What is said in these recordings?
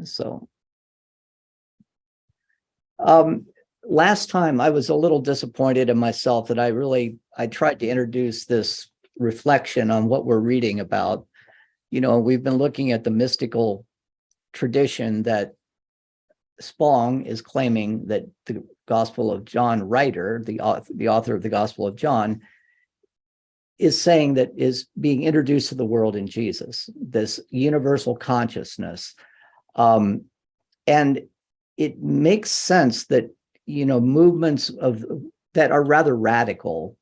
So, last time I was a little disappointed in myself that I tried to introduce this reflection on what we're reading about. We've been looking at the mystical tradition that Spong is claiming that the Gospel of John writer, the author of the Gospel of John, is saying that is being introduced to the world in Jesus, this universal consciousness. And it makes sense that, movements that are rather radical,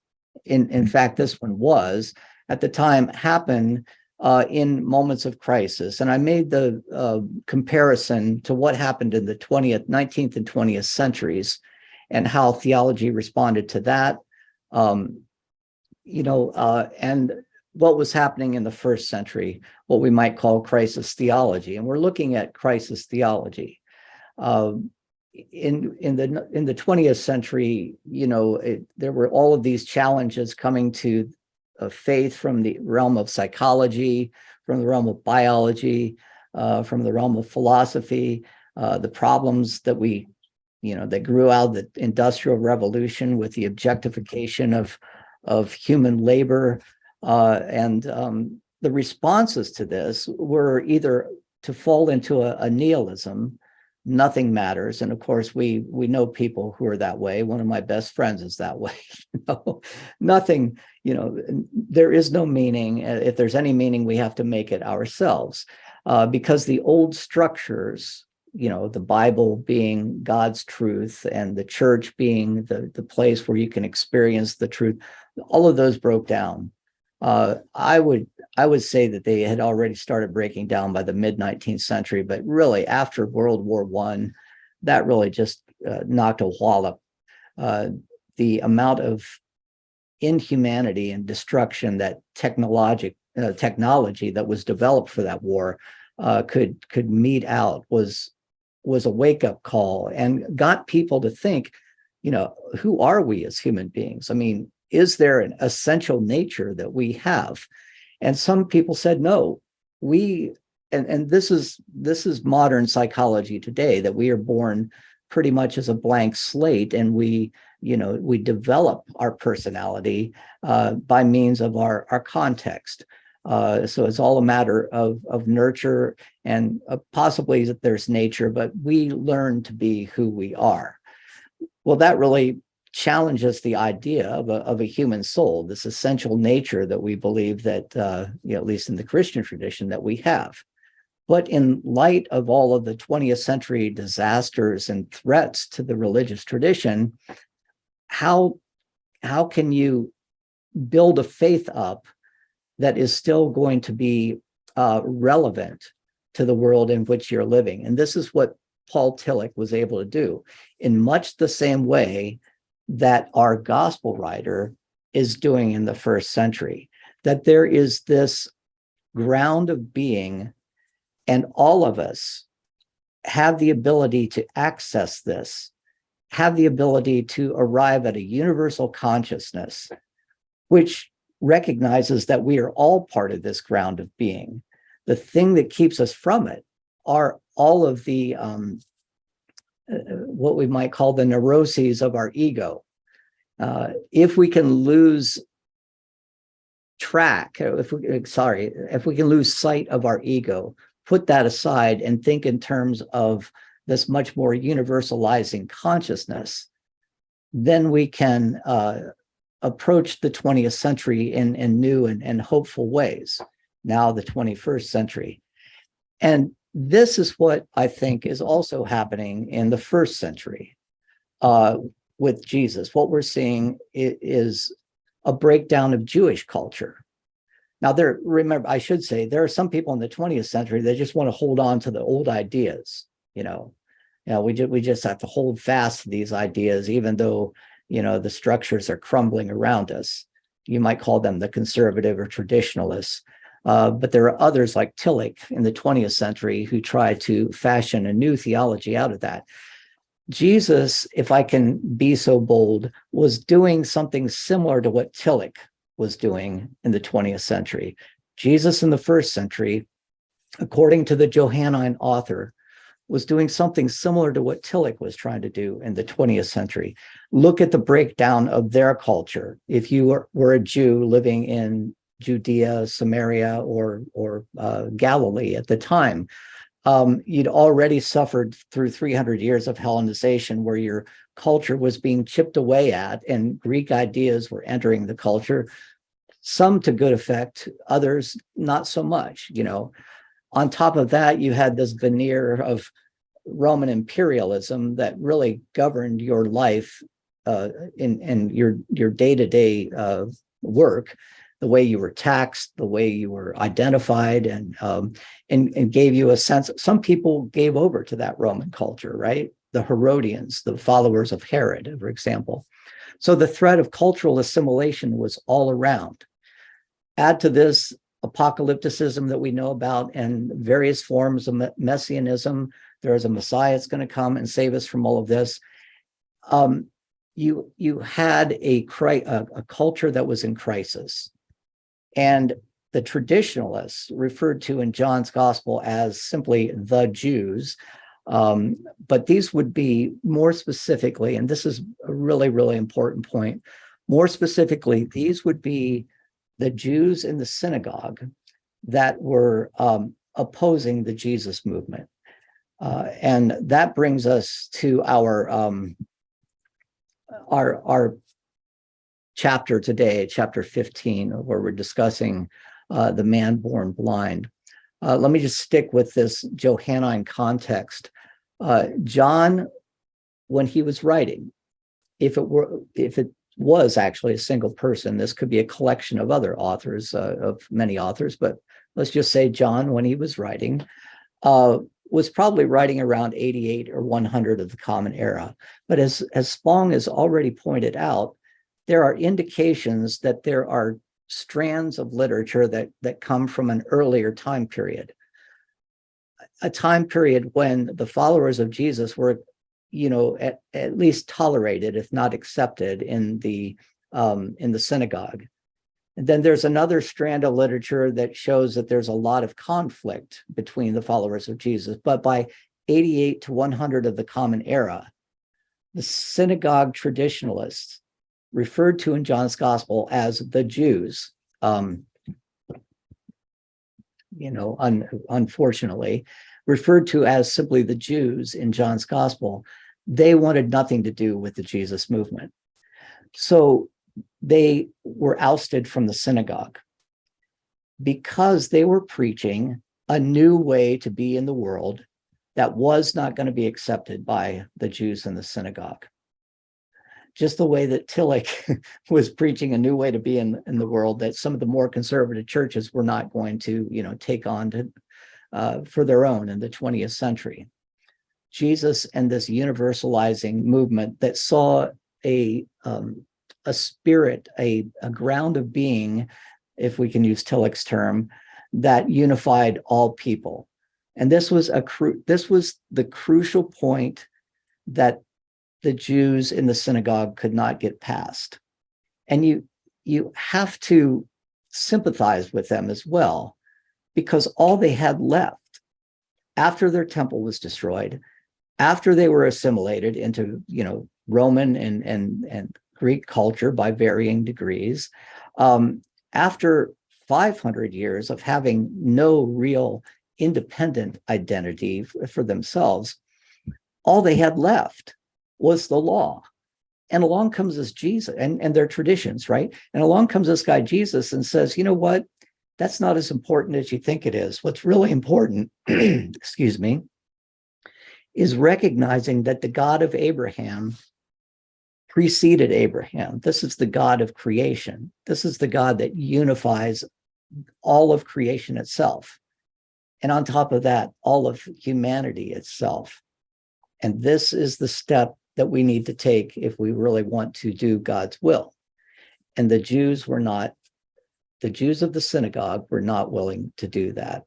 in fact, this one was, at the time, happen in moments of crisis. And I made the comparison to what happened in the 19th and 20th centuries and how theology responded to that. And what was happening in the first century, what we might call crisis theology. And we're looking at crisis theology. In the 20th century, there were all of these challenges coming to faith from the realm of psychology, from the realm of biology, from the realm of philosophy, the problems that that grew out of the Industrial Revolution with the objectification of human labor, and the responses to this were either to fall into a nihilism, nothing matters. And of course, we know people who are that way. One of my best friends is that way. Nothing, there is no meaning. If there's any meaning, we have to make it ourselves, because the old structures, the Bible being God's truth and the church being the place where you can experience the truth, all of those broke down. I would say that they had already started breaking down by the mid-19th century, but really after World War I, that really just knocked a wallop. The amount of inhumanity and destruction that technology that was developed for that war could mete out was a wake-up call, and got people to think, who are we as human beings? I mean, is there an essential nature that we have? And some people said, no, and this is modern psychology today, that we are born pretty much as a blank slate, and we develop our personality by means of our context. So it's all a matter of nurture, and possibly that there's nature, but we learn to be who we are. Well, that really challenges the idea of a human soul, this essential nature that we believe that, at least in the Christian tradition, that we have. But in light of all of the 20th century disasters and threats to the religious tradition, how can you build a faith up that is still going to be relevant to the world in which you're living? And this is what Paul Tillich was able to do, in much the same way that our gospel writer is doing in the first century, that there is this ground of being, and all of us have the ability to access this, have the ability to arrive at a universal consciousness, which recognizes that we are all part of this ground of being. The thing that keeps us from it are all of the what we might call the neuroses of our ego. If we can lose track, if we can lose sight of our ego, put that aside and think in terms of this much more universalizing consciousness, then we can approach the 20th century in new and hopeful ways, now the 21st century. And this is what I think is also happening in the first century with Jesus. What we're seeing is a breakdown of Jewish culture. Now, remember, I should say, there are some people in the 20th century that just want to hold on to the old ideas. We just have to hold fast to these ideas, even though, the structures are crumbling around us. You might call them the conservative or traditionalists. But there are others like Tillich in the 20th century who try to fashion a new theology out of that. Jesus, if I can be so bold, was doing something similar to what Tillich was doing in the 20th century. Jesus in the first century, according to the Johannine author, was doing something similar to what Tillich was trying to do in the 20th century. Look at the breakdown of their culture. If you were a Jew living in Judea, Samaria, or Galilee at the time, you'd already suffered through 300 years of Hellenization, where your culture was being chipped away at, and Greek ideas were entering the culture, some to good effect, others not so much. On top of that, you had this veneer of Roman imperialism that really governed your life in your day-to-day work, the way you were taxed, the way you were identified, and gave you a sense. Some people gave over to that Roman culture, right? The Herodians, the followers of Herod, for example. So the threat of cultural assimilation was all around. Add to this apocalypticism that we know about and various forms of messianism. There is a Messiah that's going to come and save us from all of this. You had a culture that was in crisis. And the traditionalists, referred to in John's gospel as simply the Jews, but these would be more specifically, and this is a really, really important point, more specifically, these would be the Jews in the synagogue that were opposing the Jesus movement. And that brings us to our chapter today, chapter 15, where we're discussing the man born blind. Let me just stick with this Johannine context. John, when he was writing, if it was actually a single person, this could be a collection of other authors, of many authors, but let's just say John, when he was writing, was probably writing around 88 or 100 of the Common Era. But as Spong has already pointed out, there are indications that there are strands of literature that come from an earlier time period, a time period when the followers of Jesus were, at least tolerated, if not accepted, in the synagogue. And then there's another strand of literature that shows that there's a lot of conflict between the followers of Jesus. But by 88 to 100 of the Common Era, the synagogue traditionalists, referred to in John's gospel as the Jews, unfortunately, referred to as simply the Jews in John's gospel, they wanted nothing to do with the Jesus movement. So they were ousted from the synagogue because they were preaching a new way to be in the world that was not going to be accepted by the Jews in the synagogue. Just the way that Tillich was preaching a new way to be in the world that some of the more conservative churches were not going to, take on for their own in the 20th century. Jesus and this universalizing movement that saw a spirit, a ground of being, if we can use Tillich's term, that unified all people. And this was the crucial point that the Jews in the synagogue could not get past. And you have to sympathize with them as well, because all they had left after their temple was destroyed, after they were assimilated into, Roman and Greek culture by varying degrees, after 500 years of having no real independent identity for themselves, all they had left was the law. And along comes this Jesus and their traditions, right? And along comes this guy Jesus and says, you know what? That's not as important as you think it is. What's really important, excuse me, is recognizing that the God of Abraham preceded Abraham. This is the God of creation. This is the God that unifies all of creation itself. And on top of that, all of humanity itself. And this is the step that we need to take if we really want to do God's will. And the Jews of the synagogue were not willing to do that.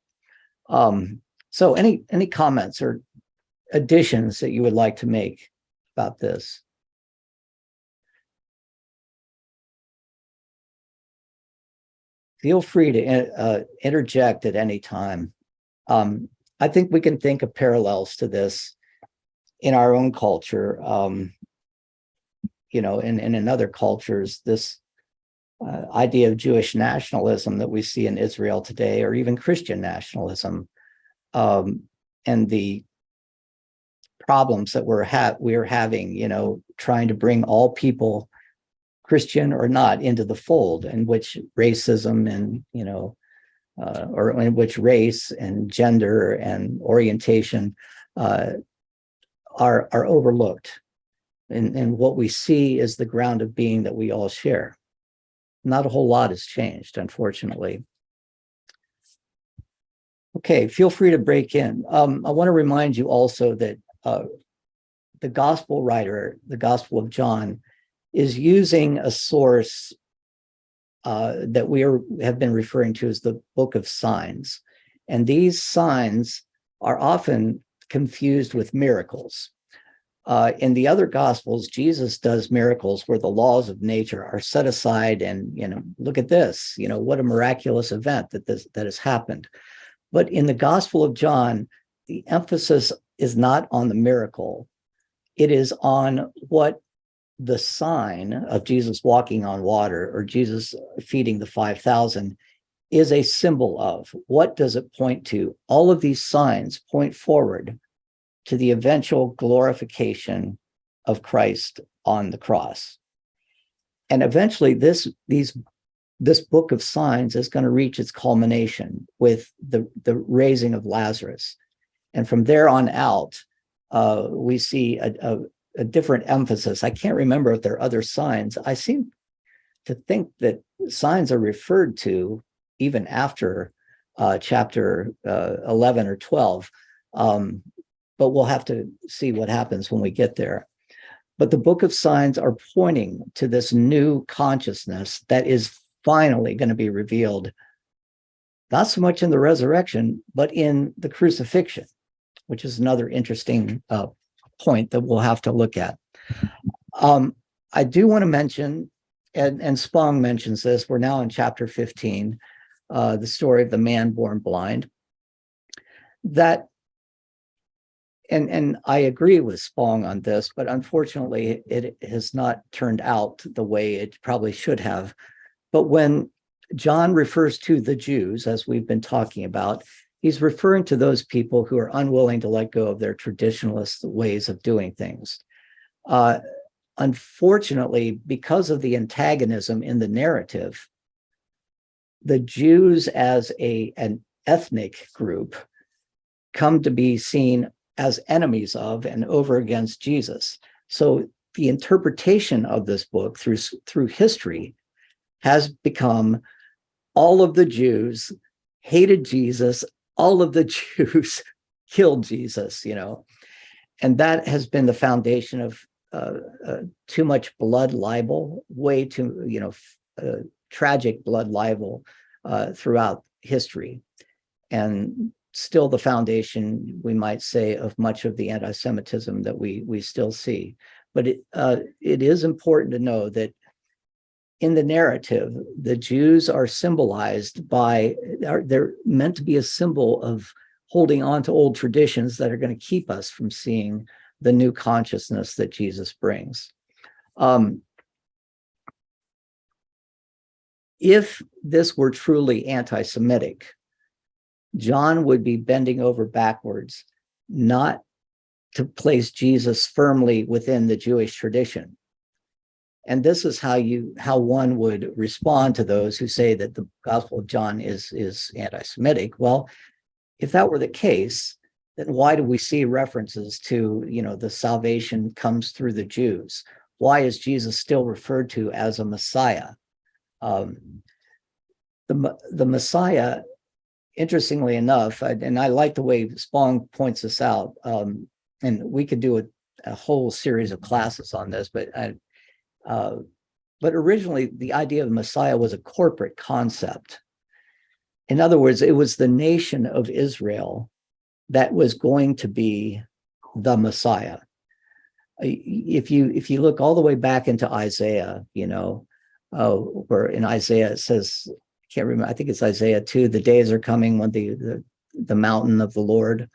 So any comments or additions that you would like to make about this? Feel free to interject at any time. I think we can think of parallels to this in our own culture, and in other cultures, this idea of Jewish nationalism that we see in Israel today, or even Christian nationalism, and the problems that we're having, trying to bring all people, Christian or not, into the fold, in which racism and, or in which race and gender and orientation are overlooked. And what we see is the ground of being that we all share. Not a whole lot has changed, unfortunately. Okay, feel free to break in. I want to remind you also that the gospel writer, the Gospel of John, is using a source that we have been referring to as the Book of Signs. And these signs are often confused with miracles. In the other Gospels, Jesus does miracles where the laws of nature are set aside and, look at this, what a miraculous event that has happened. But in the Gospel of John, the emphasis is not on the miracle. It is on what the sign of Jesus walking on water or Jesus feeding the 5,000 is a symbol of. What does it point to? All of these signs point forward to the eventual glorification of Christ on the cross. And eventually this book of signs is going to reach its culmination with the raising of Lazarus. And from there on out, we see a different emphasis. I can't remember if there are other signs. I seem to think that signs are referred to even after chapter 11 or 12. But we'll have to see what happens when we get there. But the book of signs are pointing to this new consciousness that is finally going to be revealed, not so much in the resurrection, but in the crucifixion, which is another interesting point that we'll have to look at. I do want to mention, and Spong mentions this, we're now in chapter 15, the story of the man born blind, that, and I agree with Spong on this, but unfortunately it has not turned out the way it probably should have. But when John refers to the Jews, as we've been talking about, he's referring to those people who are unwilling to let go of their traditionalist ways of doing things. Unfortunately, because of the antagonism in the narrative, the Jews as an ethnic group come to be seen as enemies of and over against Jesus. So the interpretation of this book through history has become all of the Jews hated Jesus, all of the Jews killed Jesus, and that has been the foundation of too much blood libel, way too, tragic blood libel throughout history, and still the foundation, we might say, of much of the anti-Semitism that we still see. But it is important to know that in the narrative, the Jews are symbolized by, they're meant to be a symbol of holding on to old traditions that are going to keep us from seeing the new consciousness that Jesus brings. If this were truly anti-Semitic, John would be bending over backwards, not to place Jesus firmly within the Jewish tradition. And this is how one would respond to those who say that the Gospel of John is anti-Semitic. Well, if that were the case, then why do we see references to, the salvation comes through the Jews? Why is Jesus still referred to as a Messiah? The Messiah, interestingly enough, and I like the way Spong points this out, and we could do a whole series of classes on this, but originally the idea of Messiah was a corporate concept. In other words, it was the nation of Israel that was going to be the Messiah. If you look all the way back into Isaiah, where in Isaiah it says, I can't remember, I think it's Isaiah 2, the days are coming when the the mountain of the Lord.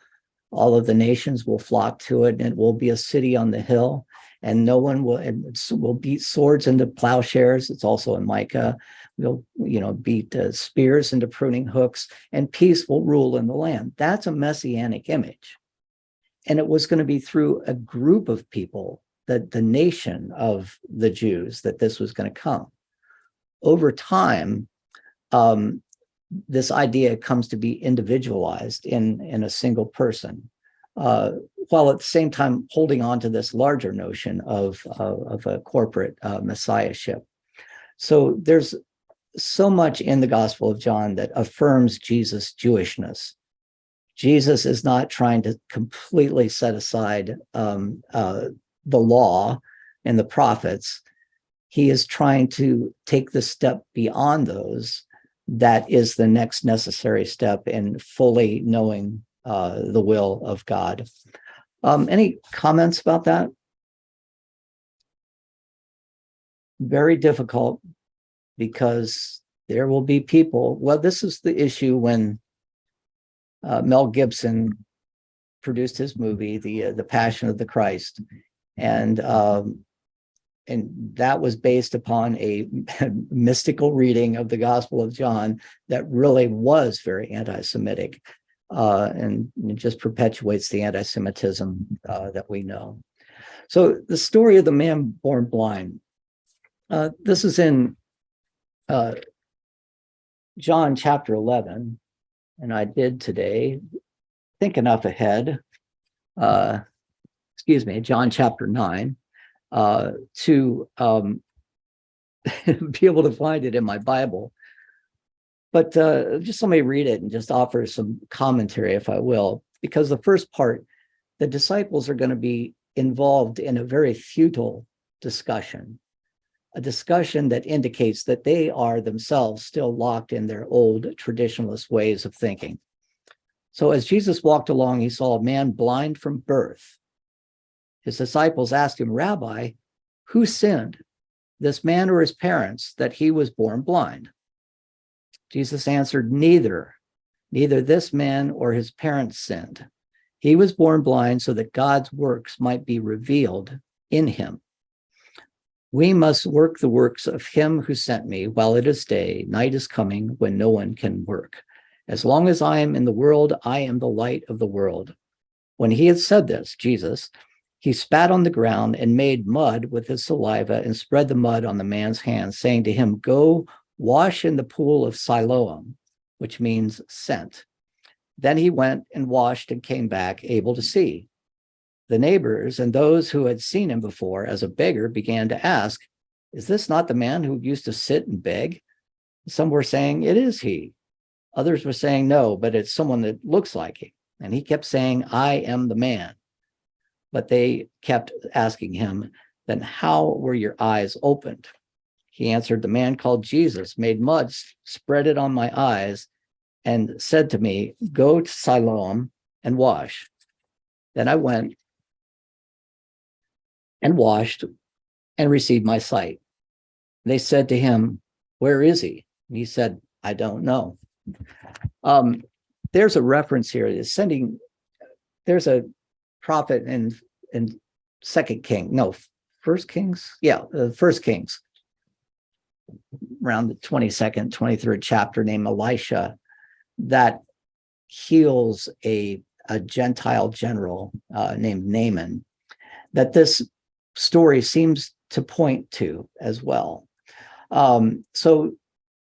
All of the nations will flock to it, and it will be a city on the hill, and no one will beat swords into plowshares. It's also in Micah. We'll, beat spears into pruning hooks, and peace will rule in the land. That's a messianic image. And it was going to be through a group of people, that the nation of the Jews, that this was going to come. Over time, this idea comes to be individualized in a single person, while at the same time holding on to this larger notion of a corporate messiahship. So there's so much in the Gospel of John that affirms Jesus' Jewishness. Jesus is not trying to completely set aside the law and the prophets. He is trying to take the step beyond those. That is the next necessary step in fully knowing the will of God. Any comments about that? Very difficult, because there will be people. Well, this is the issue when Mel Gibson produced his movie, the Passion of the Christ, and that was based upon a mystical reading of the Gospel of John that really was very anti-Semitic, and it just perpetuates the anti-Semitism that we know. So the story of the man born blind. This is in John chapter 11, and I did today think enough ahead. John chapter 9. To be able to find it in my Bible. But just let me read it and just offer some commentary, if I will, because the first part, the disciples are going to be involved in a very futile discussion, a discussion that indicates that they are themselves still locked in their old traditionalist ways of thinking. So as Jesus walked along, he saw a man blind from birth. His disciples asked him, "Rabbi, who sinned, this man or his parents, that he was born blind?" Jesus answered, Neither this man or his parents sinned. He was born blind so that God's works might be revealed in him. We must work the works of him who sent me while it is day. Night is coming when no one can work. As long as I am in the world, I am the light of the world. When he had said this, Jesus, he spat on the ground and made mud with his saliva and spread the mud on the man's hands, saying to him, "Go wash in the pool of Siloam," which means sent. Then he went and washed and came back able to see. The neighbors and those who had seen him before as a beggar began to ask, "Is this not the man who used to sit and beg?" Some were saying, "It is he." Others were saying, "No, but it's someone that looks like him." And he kept saying, "I am the man." But they kept asking him, "Then how were your eyes opened?" He answered, "The man called Jesus made mud, spread it on my eyes, and said to me, 'Go to Siloam and wash.' Then I went and washed and received my sight." They said to him, "Where is he?" And he said, "I don't know." There's a reference here. There's a prophet in Second King, no, First Kings, First Kings, around the 22nd, 23rd chapter, named Elisha, that heals a Gentile general named Naaman, that this story seems to point to as well. So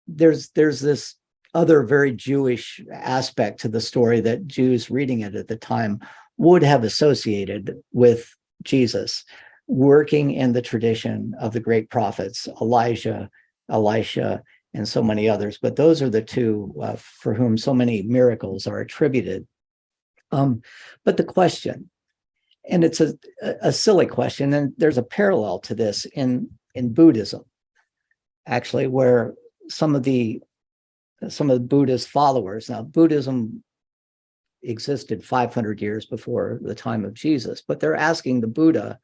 there's this other very Jewish aspect to the story that Jews reading it at the time would have associated with Jesus, working in the tradition of the great prophets, Elijah, Elisha, and so many others. But those are the two for whom so many miracles are attributed. But the question, and it's a silly question, and there's a parallel to this in Buddhism, actually, where some of the Buddhist followers, now Buddhism existed 500 years before the time of Jesus, but they're asking the Buddha,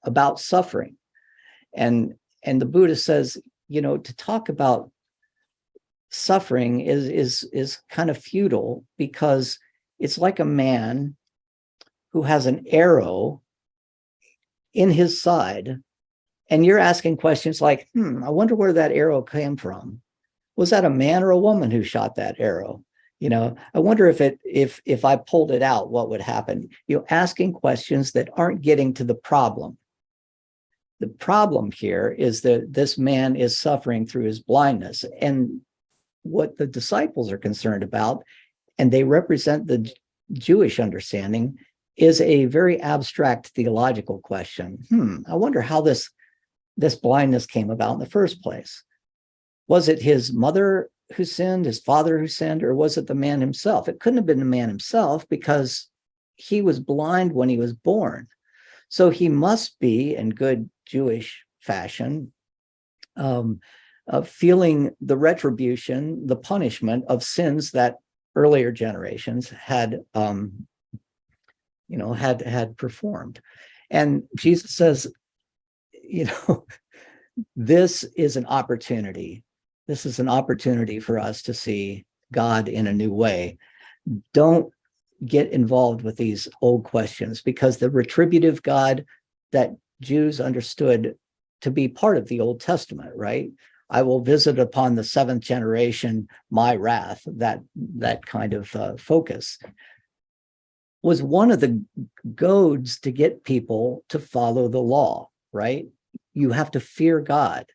about suffering, and the Buddha says, to talk about suffering is kind of futile, because it's like a man who has an arrow in his side, and you're asking questions like, I wonder where that arrow came from. Was that a man or a woman who shot that arrow? I wonder if I pulled it out, what would happen? Asking questions that aren't getting to the problem. The problem here is that this man is suffering through his blindness. And what the disciples are concerned about, and they represent the Jewish understanding, is a very abstract theological question. I wonder how this blindness came about in the first place. Was it his mother who sinned, his father who sinned, or was it the man himself? It couldn't have been the man himself, because he was blind when he was born. So he must be, in good Jewish fashion, feeling the retribution, the punishment of sins that earlier generations had performed. And Jesus says, this is an opportunity. This is an opportunity for us to see God in a new way. Don't get involved with these old questions, because the retributive God that Jews understood to be part of the Old Testament, right? I will visit upon the seventh generation my wrath, that kind of focus, was one of the goads to get people to follow the law, right? You have to fear God.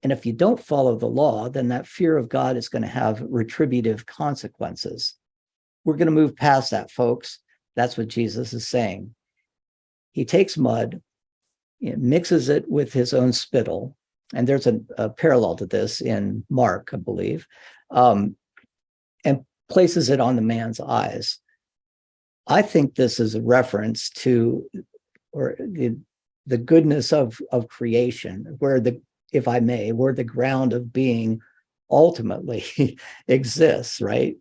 And if you don't follow the law, then that fear of God is going to have retributive consequences. We're going to move past that, folks. That's what Jesus is saying. He takes mud, mixes it with his own spittle, and there's a parallel to this in Mark, I believe, and places it on the man's eyes. I think this is a reference to, or the goodness of creation, where if I may, where the ground of being ultimately exists, right?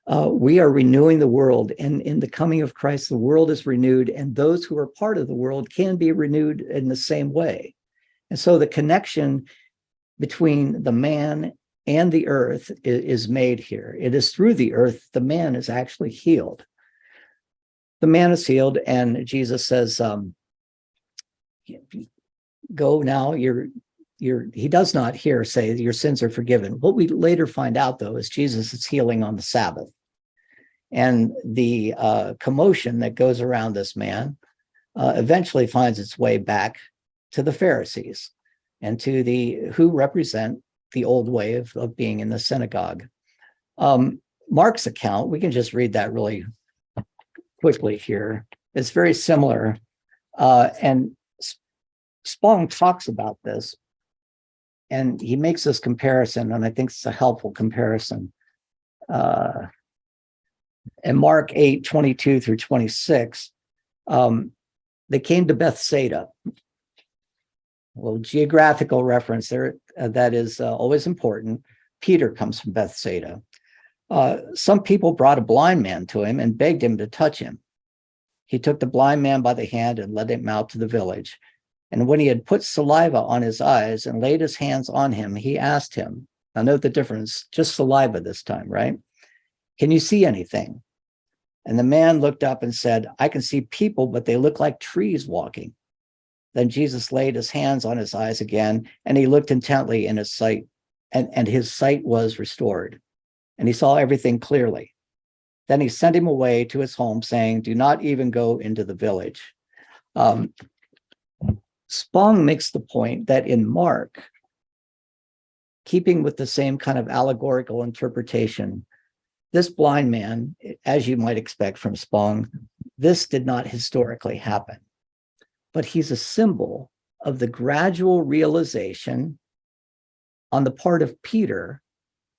We are renewing the world, and in the coming of Christ, the world is renewed, and those who are part of the world can be renewed in the same way. And so the connection between the man and the earth is made here. It is through the earth the man is actually healed. The man is healed, and Jesus says, go now, he does not here say your sins are forgiven. What we later find out, though, is Jesus is healing on the Sabbath. And the commotion that goes around this man eventually finds its way back to the Pharisees and to who represent the old way of being in the synagogue. Mark's account, we can just read that really quickly here. It's very similar. And Spong talks about this, and he makes this comparison, and I think it's a helpful comparison. In Mark 8:22 through 26, they came to Bethsaida. Well, geographical reference there, that is always important. Peter comes from Bethsaida. Some people brought a blind man to him and begged him to touch him. He took the blind man by the hand and led him out to the village. And when he had put saliva on his eyes and laid his hands on him, he asked him, now note the difference, just saliva this time, right? Can you see anything? And the man looked up and said, I can see people, but they look like trees walking. Then Jesus laid his hands on his eyes again, and he looked intently in his sight, and his sight was restored, and he saw everything clearly. Then he sent him away to his home, saying, do not even go into the village. Spong makes the point that in Mark, keeping with the same kind of allegorical interpretation, this blind man, as you might expect from Spong, this did not historically happen. But he's a symbol of the gradual realization on the part of Peter,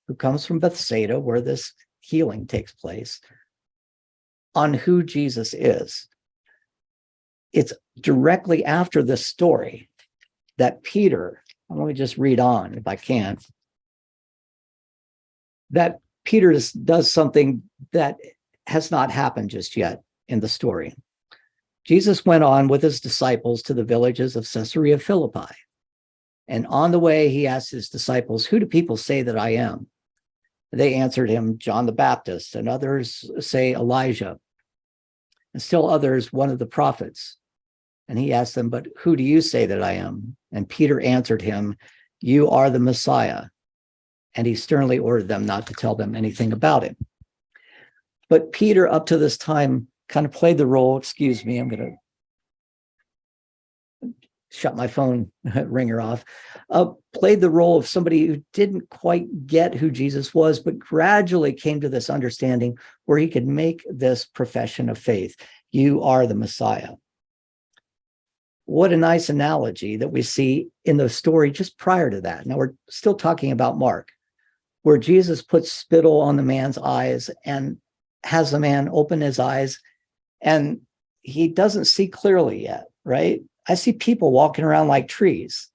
who comes from Bethsaida, where this healing takes place, on who Jesus is. It's directly after this story that Peter, let me just read on if I can, that Peter does something that has not happened just yet in the story. Jesus went on with his disciples to the villages of Caesarea Philippi. And on the way, he asked his disciples, who do people say that I am? They answered him, John the Baptist, and others say Elijah, and still others, one of the prophets. And he asked them, but who do you say that I am? And Peter answered him, you are the Messiah. And he sternly ordered them not to tell them anything about him. But Peter, up to this time, kind of played the role, excuse me, I'm going to shut my phone ringer off, played the role of somebody who didn't quite get who Jesus was, but gradually came to this understanding where he could make this profession of faith. You are the Messiah. What a nice analogy that we see in the story just prior to that. Now we're still talking about Mark, where Jesus puts spittle on the man's eyes and has the man open his eyes, and he doesn't see clearly yet, right? I see people walking around like trees.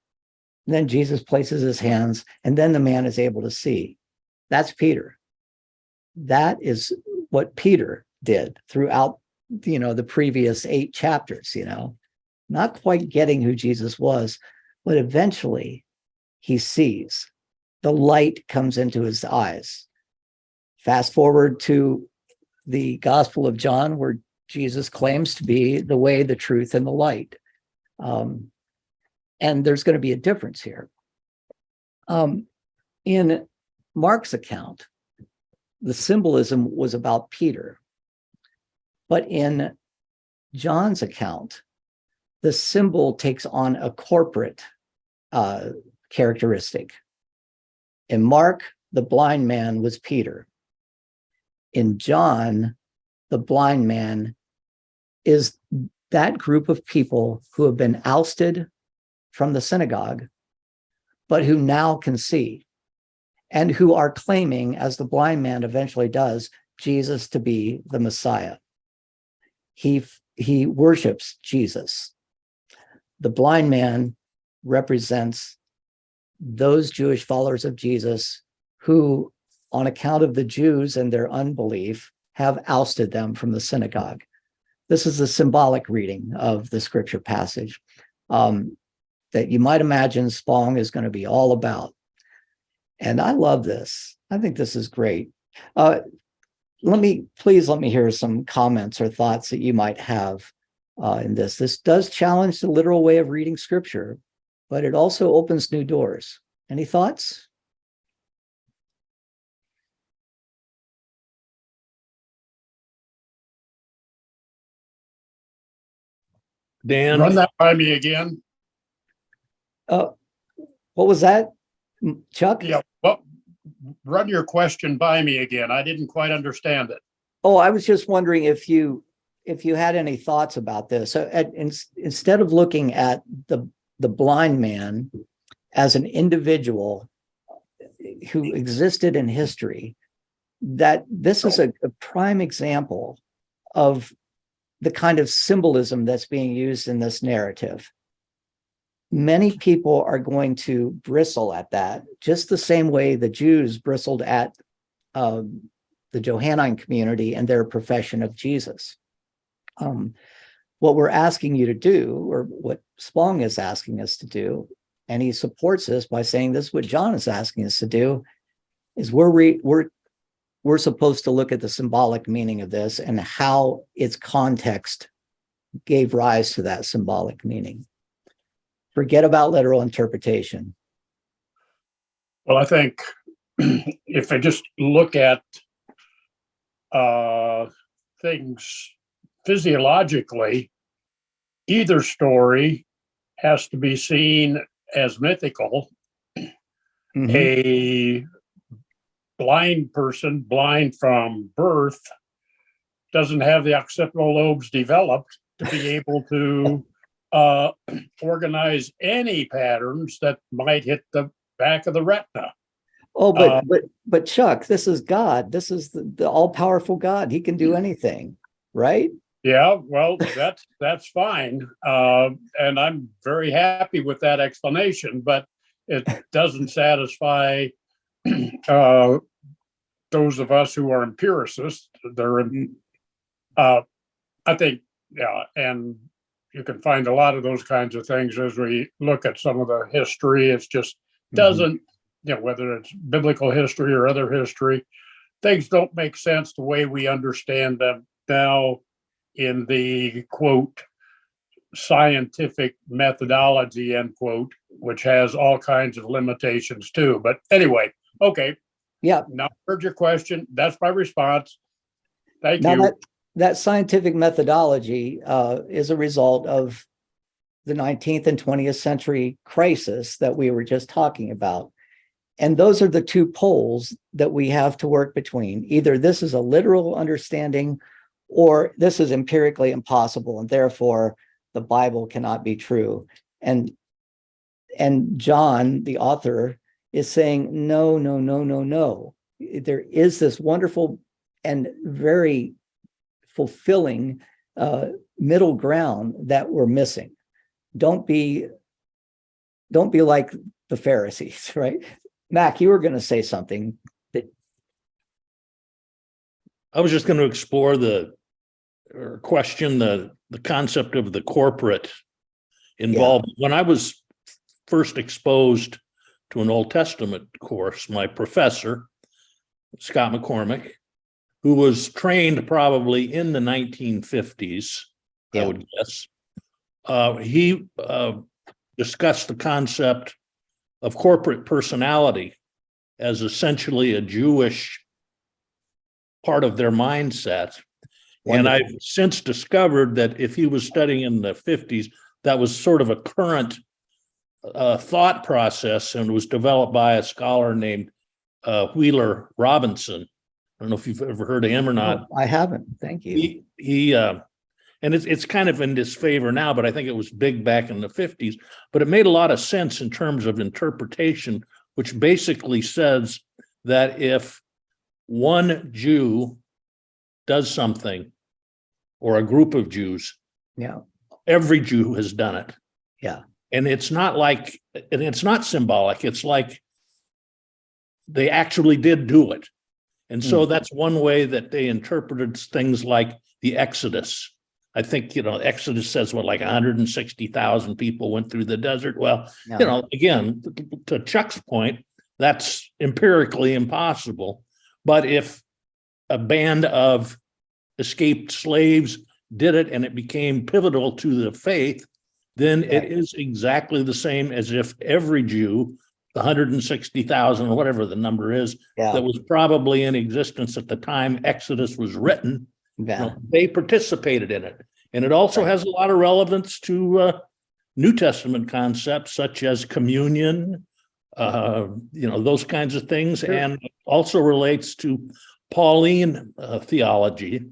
And then Jesus places his hands, and then the man is able to see. That's Peter. That is what Peter did throughout, the previous 8 chapters, not quite getting who Jesus was, but eventually he sees. The light comes into his eyes. Fast forward to the Gospel of John, where Jesus claims to be the way, the truth, and the light. And there's going to be a difference here. In Mark's account, the symbolism was about Peter. But in John's account, the symbol takes on a corporate characteristic. In Mark, the blind man was Peter. In John, the blind man is that group of people who have been ousted from the synagogue, but who now can see, and who are claiming, as the blind man eventually does, Jesus to be the Messiah. He worships Jesus. The blind man represents those Jewish followers of Jesus who, on account of the Jews and their unbelief, have ousted them from the synagogue. This is a symbolic reading of the scripture passage that you might imagine Spong is going to be all about. And I love this. I think this is great. Please let me hear some comments or thoughts that you might have in this. This does challenge the literal way of reading scripture, but it also opens new doors. Any thoughts? Dan, Run that by me again. What was that, Chuck? Yeah, well, run your question by me again. I didn't quite understand it. Oh, I was just wondering if you had any thoughts about this. So instead of looking at the blind man as an individual who existed in history, that this is a prime example of the kind of symbolism that's being used in this narrative. Many people are going to bristle at that, just the same way the Jews bristled at the Johannine community and their profession of Jesus. What we're asking you to do, or what Spong is asking us to do, and he supports this by saying this is what John is asking us to do, is we're supposed to look at the symbolic meaning of this and how its context gave rise to that symbolic meaning. Forget about literal interpretation. Well, I think if I just look at things physiologically, either story has to be seen as mythical. Mm-hmm. A blind person, blind from birth, doesn't have the occipital lobes developed to be able to organize any patterns that might hit the back of the retina. Oh, but Chuck, this is God. This is the all-powerful God. He can do anything, right? Yeah, well, that's fine. And I'm very happy with that explanation, but it doesn't satisfy those of us who are empiricists. I think, yeah, and you can find a lot of those kinds of things as we look at some of the history. It's just doesn't whether it's biblical history or other history, things don't make sense the way we understand them now in the quote scientific methodology, end quote, which has all kinds of limitations too. But anyway, okay. Yeah. Now I heard your question. That's my response. Thank Now you. that scientific methodology is a result of the 19th and 20th century crisis that we were just talking about. And those are the two poles that we have to work between. Either this is a literal understanding or this is empirically impossible, and therefore the Bible cannot be true. And John, the author, is saying, no, no, no, no, no. There is this wonderful and very fulfilling middle ground that we're missing. Don't be like the Pharisees, right? Mac, you were going to say something. I was just going to explore question the concept of the corporate involvement. When I was first exposed to an Old Testament course, my professor, Scott McCormick, who was trained probably in the 1950s, I would guess, he discussed the concept of corporate personality as essentially a Jewish part of their mindset. Wonderful. And I've since discovered that if he was studying in the 50s, that was sort of a current thought process, and was developed by a scholar named Wheeler Robinson. I don't know if you've ever heard of him or not. No, I haven't. Thank you. He and it's kind of in disfavor now, but I think it was big back in the 50s. But it made a lot of sense in terms of interpretation, which basically says that if one Jew does something, or a group of Jews, every Jew has done it. Yeah. And it's not symbolic. It's like they actually did do it. And so that's one way that they interpreted things like the Exodus. I think, Exodus says like 160,000 people went through the desert. Well, again, to Chuck's point, that's empirically impossible. But if a band of escaped slaves did it and it became pivotal to the faith, then it is exactly the same as if every Jew, the 160,000 or whatever the number is, that was probably in existence at the time Exodus was written, they participated in it. And it also has a lot of relevance to New Testament concepts such as communion, those kinds of things, and also relates to Pauline theology.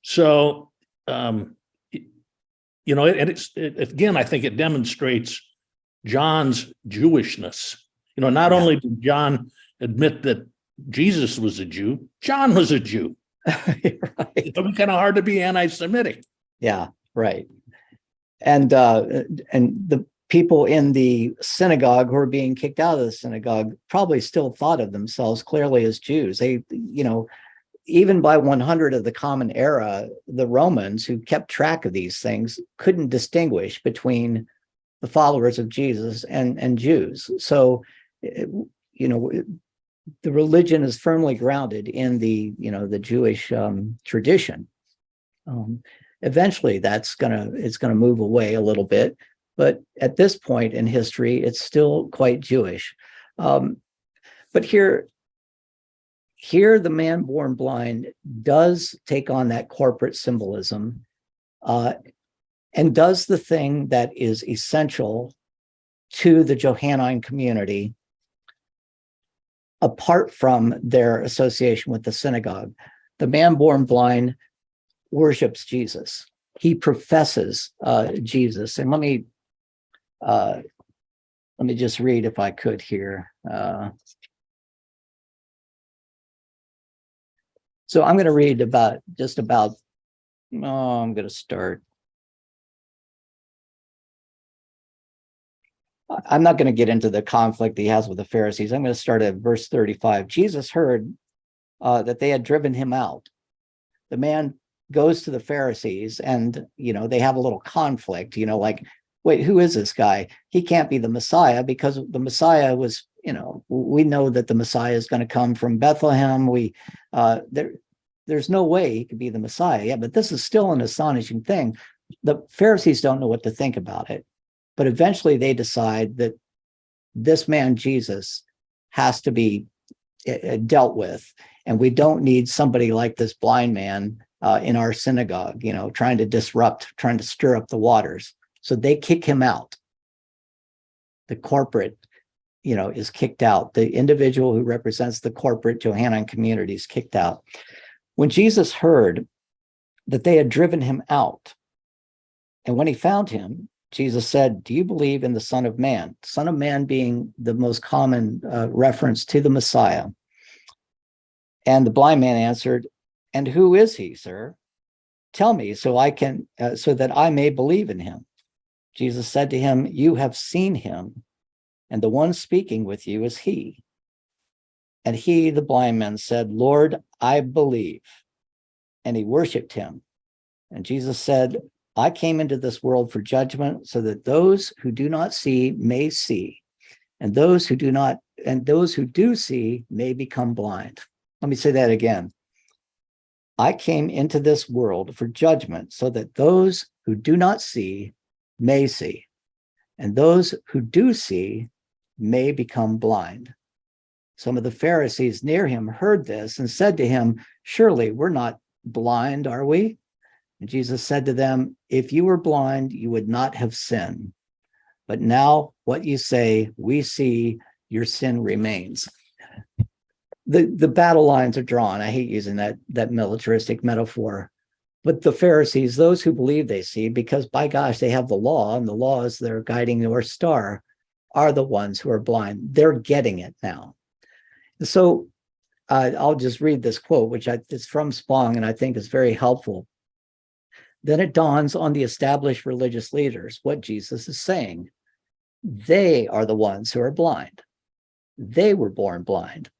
So, again, I think it demonstrates John's Jewishness. Not only did John admit that Jesus was a Jew, John was a Jew. Right. It would be kind of hard to be anti-Semitic. Yeah, right. And the people in the synagogue who were being kicked out of the synagogue probably still thought of themselves clearly as Jews. They, even by 100 of the Common Era, the Romans who kept track of these things couldn't distinguish between the followers of Jesus and Jews. So, the religion is firmly grounded in the Jewish tradition. Eventually, it's gonna move away a little bit, but at this point in history, it's still quite Jewish. But here, the man born blind does take on that corporate symbolism, and does the thing that is essential to the Johannine community, apart from their association with the synagogue. The man born blind worships Jesus. He professes Jesus. And let me just read if I could here. So I'm going to read I'm going to start. I'm not going to get into the conflict he has with the Pharisees. I'm going to start at verse 35. Jesus heard that they had driven him out. The man goes to the Pharisees and, they have a little conflict, like, wait, who is this guy? He can't be the Messiah, because the Messiah was we know that the Messiah is going to come from Bethlehem. There's no way he could be the Messiah. Yeah, but this is still an astonishing thing. The Pharisees don't know what to think about it, but eventually they decide that this man, Jesus, has to be dealt with. And we don't need somebody like this blind man in our synagogue, trying to stir up the waters. So they kick him out. The corporate, is kicked out. The individual who represents the corporate Johannine community is kicked out. When Jesus heard that they had driven him out, and when he found him, Jesus said, "Do you believe in the Son of Man?" Son of Man being the most common reference to the Messiah. And the blind man answered, "And who is he, sir? Tell me so that I may believe in him." Jesus said to him, "You have seen him, and the one speaking with you is he." And he, the blind man, said, "Lord, I believe." And he worshiped him. And Jesus said, "I came into this world for judgment, so that those who do not see may see, and those who do see may become blind." Let me say that again. I came into this world for judgment, so that those who do not see may see, and those who do see may become blind. Some of the Pharisees near him heard this and said to him, "Surely we're not blind, are we?" And Jesus said to them, "If you were blind, you would not have sinned. But now what you say, we see, your sin remains." The battle lines are drawn. I hate using that militaristic metaphor. But the Pharisees, those who believe they see, because by gosh, they have the law, and the law is their guiding North Star, are the ones who are blind. They're getting it now. So I'll just read this quote, which is from Spong, and I think is very helpful. Then it dawns on the established religious leaders what Jesus is saying. They are the ones who are blind. They were born blind.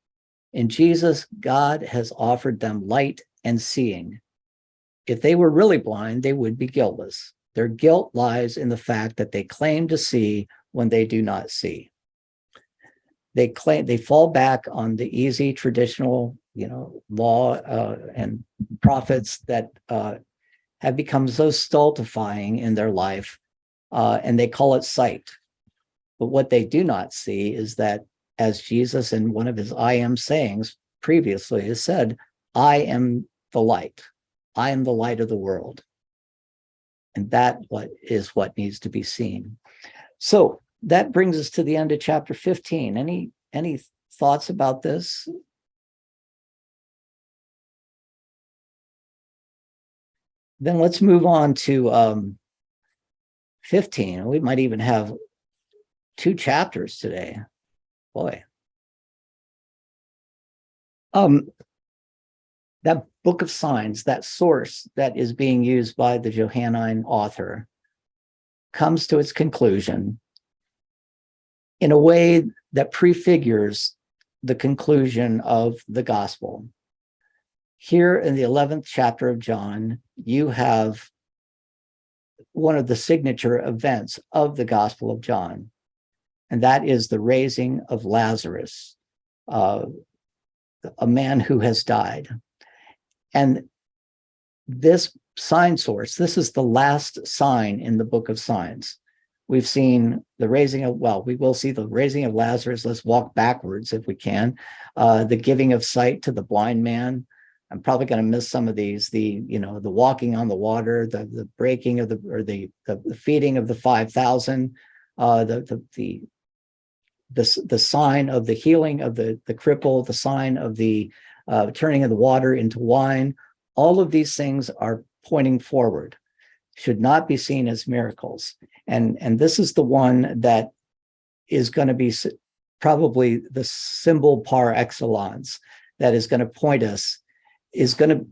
In Jesus, God has offered them light and seeing. If they were really blind, they would be guiltless. Their guilt lies in the fact that they claim to see when they do not see. They fall back on the easy traditional, law and prophets that have become so stultifying in their life, and they call it sight. But what they do not see is that, as Jesus in one of his I am sayings previously has said, "I am the light. I am the light of the world." And that is what needs to be seen. So that brings us to the end of chapter 15. Any thoughts about this? Then let's move on to 15. We might even have 2 chapters today. Boy. That book of signs, that source that is being used by the Johannine author, comes to its conclusion in a way that prefigures the conclusion of the gospel. Here in the 11th chapter of John, you have one of the signature events of the Gospel of John, and that is the raising of Lazarus, a man who has died. And this sign source, this is the last sign in the book of signs. We've seen the raising of, we will see the raising of Lazarus. Let's walk backwards if we can. The giving of sight to the blind man. I'm probably going to miss some of these. The walking on the water, the breaking of the feeding of the 5,000, the sign of the healing of the cripple, the sign of the turning of the water into wine. All of these things are pointing forward, should not be seen as miracles. And this is the one that is going to be probably the symbol par excellence that is going to point us, is going to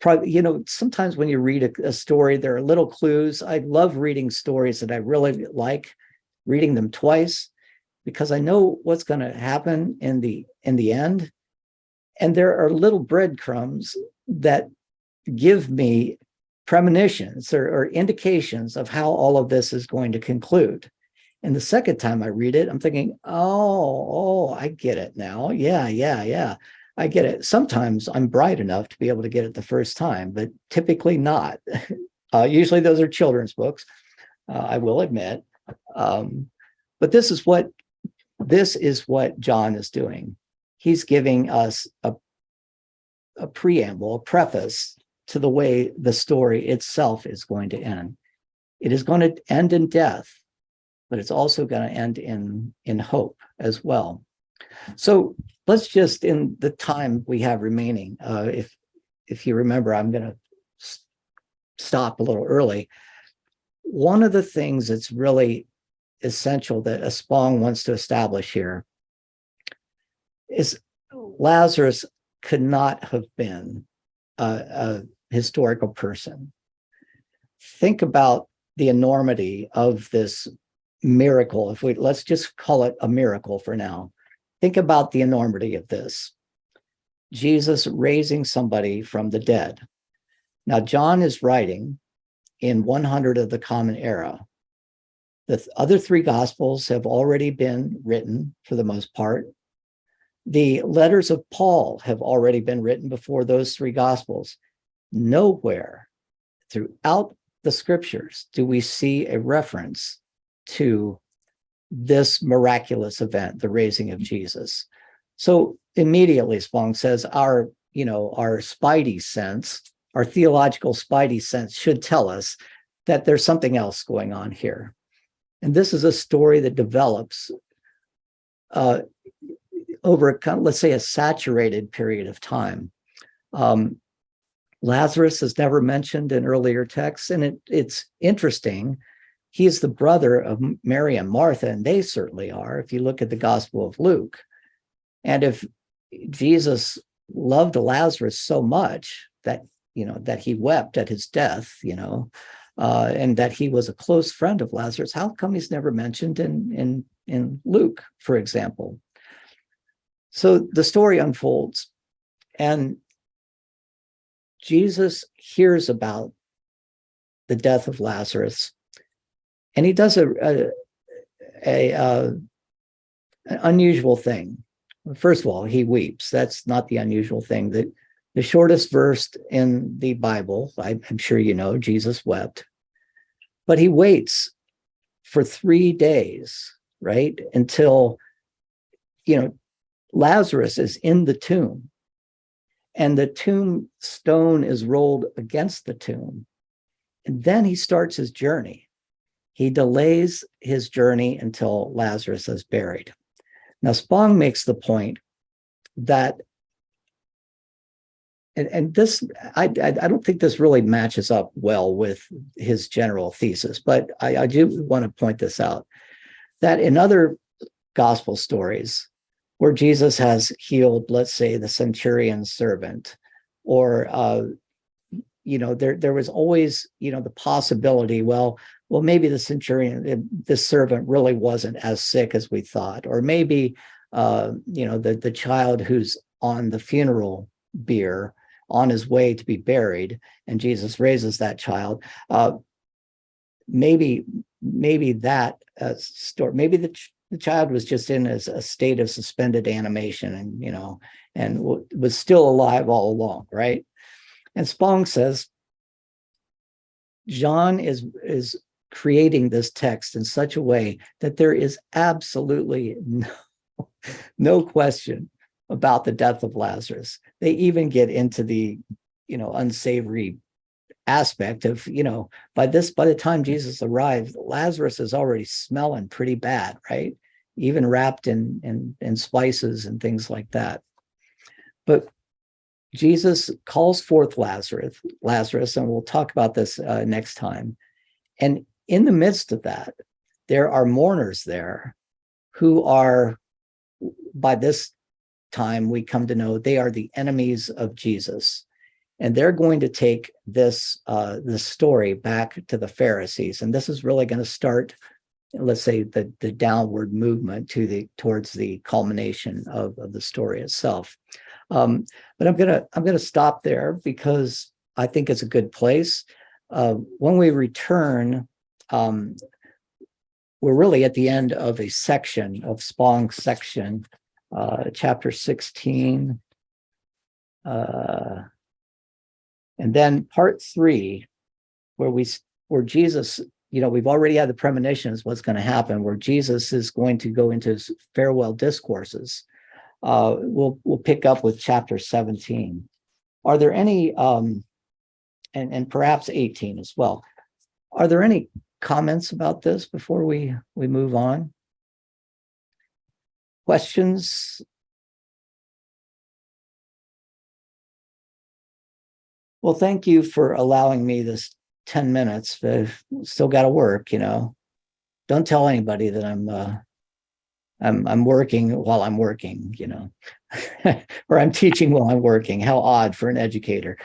probably, sometimes when you read a story, there are little clues. I love reading stories that I really like, reading them twice, because I know what's going to happen in the end. And there are little breadcrumbs that give me premonitions or indications of how all of this is going to conclude. And the second time I read it, I'm thinking, oh, I get it now. Yeah. I get it. Sometimes I'm bright enough to be able to get it the first time, but typically not. Usually those are children's books, I will admit. But this is what John is doing. He's giving us a preamble, a preface to the way the story itself is going to end. It is going to end in death, but it's also going to end in hope as well. So let's just, in the time we have remaining, if you remember, I'm going to stop a little early. One of the things that's really essential that Spong wants to establish here is Lazarus could not have been a historical person. Think about the enormity of this miracle. Let's just call it a miracle for now. Think about the enormity of this. Jesus raising somebody from the dead. Now, John is writing in 100 of the Common Era. The other three Gospels have already been written for the most part. The letters of Paul have already been written before those three Gospels. Nowhere throughout the scriptures do we see a reference to this miraculous event, the raising of Jesus. So immediately Spong says our spidey sense, our theological spidey sense should tell us that there's something else going on here. And this is a story that develops over, let's say, a saturated period of time. Lazarus is never mentioned in earlier texts, and it's interesting. He is the brother of Mary and Martha, and they certainly are, if you look at the Gospel of Luke. And if Jesus loved Lazarus so much that he wept at his death, and that he was a close friend of Lazarus, how come he's never mentioned in Luke, for example? So the story unfolds, and Jesus hears about the death of Lazarus, and he does an unusual thing. First of all, he weeps. That's not the unusual thing. The shortest verse in the Bible, I'm sure you know, Jesus wept. But he waits for 3 days, right? Until, Lazarus is in the tomb, and the tomb stone is rolled against the tomb. And then he starts his journey. He delays his journey until Lazarus is buried. Now, Spong makes the point that, and this, I don't think this really matches up well with his general thesis, but I do want to point this out, that in other gospel stories where Jesus has healed, let's say, the centurion's servant, or, there was always, the possibility, well, maybe the centurion, this servant really wasn't as sick as we thought, or maybe, the child who's on the funeral bier on his way to be buried, and Jesus raises that child. Maybe that story, maybe the child was just in a state of suspended animation, and was still alive all along, right? And Spong says John is creating this text in such a way that there is absolutely no question about the death of Lazarus. They even get into the, unsavory aspect of, by the time Jesus arrived, Lazarus is already smelling pretty bad, right? Even wrapped in spices and things like that. But Jesus calls forth Lazarus, and we'll talk about this next time. And in the midst of that, there are mourners there who are, by this time, we come to know they are the enemies of Jesus. And they're going to take this story back to the Pharisees. And this is really going to start, let's say, the downward movement towards the culmination of the story itself. But I'm gonna stop there because I think it's a good place. When we return, we're really at the end of a section of Spong's section, chapter 16. And then part 3, where Jesus, we've already had the premonitions what's going to happen, where Jesus is going to go into his farewell discourses. We'll pick up with chapter 17. Are there any, and perhaps 18 as well, are there any comments about this before we move on? Questions? Well, thank you for allowing me this 10 minutes, but I've still got to work, Don't tell anybody that I'm working while I'm working, or I'm teaching while I'm working. How odd for an educator.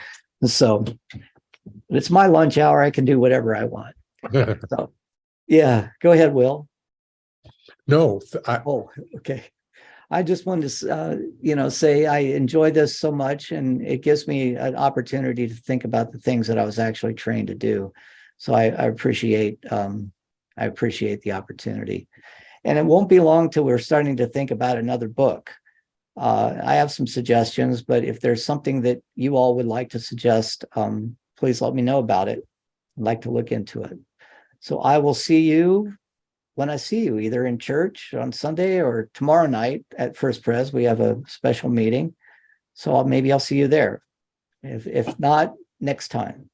So it's my lunch hour. I can do whatever I want. So yeah, go ahead, Will. No, Oh, okay. I just wanted to, say I enjoy this so much, and it gives me an opportunity to think about the things that I was actually trained to do. So I appreciate the opportunity, and it won't be long till we're starting to think about another book. I have some suggestions, but if there's something that you all would like to suggest, please let me know about it. I'd like to look into it. So I will see you when I see you, either in church on Sunday or tomorrow night at First Pres. We have a special meeting. So maybe I'll see you there. If not, next time.